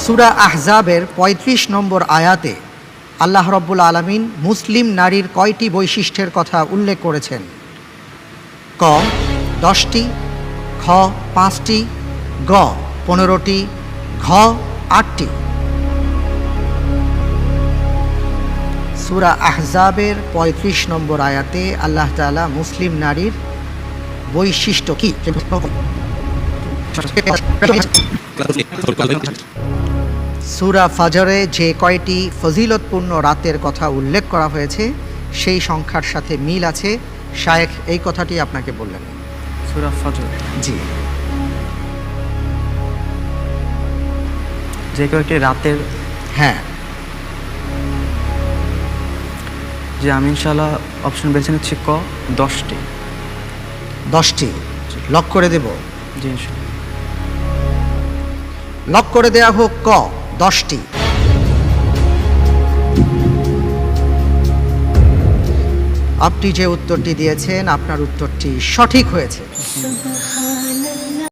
সূরা আহজাবের ৩৫ নম্বর আয়াতে আল্লাহ রব্বুল আলামিন মুসলিম নারীর কয়টি বৈশিষ্ট্যের কথা উল্লেখ করেছেন? ক 10টি, খ 5টি, গ 15টি, ঘ 8টি। সূরা আহজাবের ৩৫ নম্বর আয়াতে আল্লাহ তাআলা মুসলিম নারীর বৈশিষ্ট্য কি? সূরা ফাজরে যে কয়টি ফজিলতপূর্ণ রাতের কথা উল্লেখ করা হয়েছে সেই সংখ্যার সাথে মিল আছে। শায়েখ এই কথাটি আপনাকে বললেন। সূরা ফজর, জি, যে কয়েকটি রাতের, হ্যাঁ, যে আমি ইনশাআল্লাহ অপশন বেছে নিচ্ছি ক 10টি। 10টি লক করে দেব। জি ইনশাআল্লাহ। লক করে দেয়া হোক ক 10টি। আপনি যে উত্তরটি দিয়েছেন আপনার উত্তরটি সঠিক হয়েছে।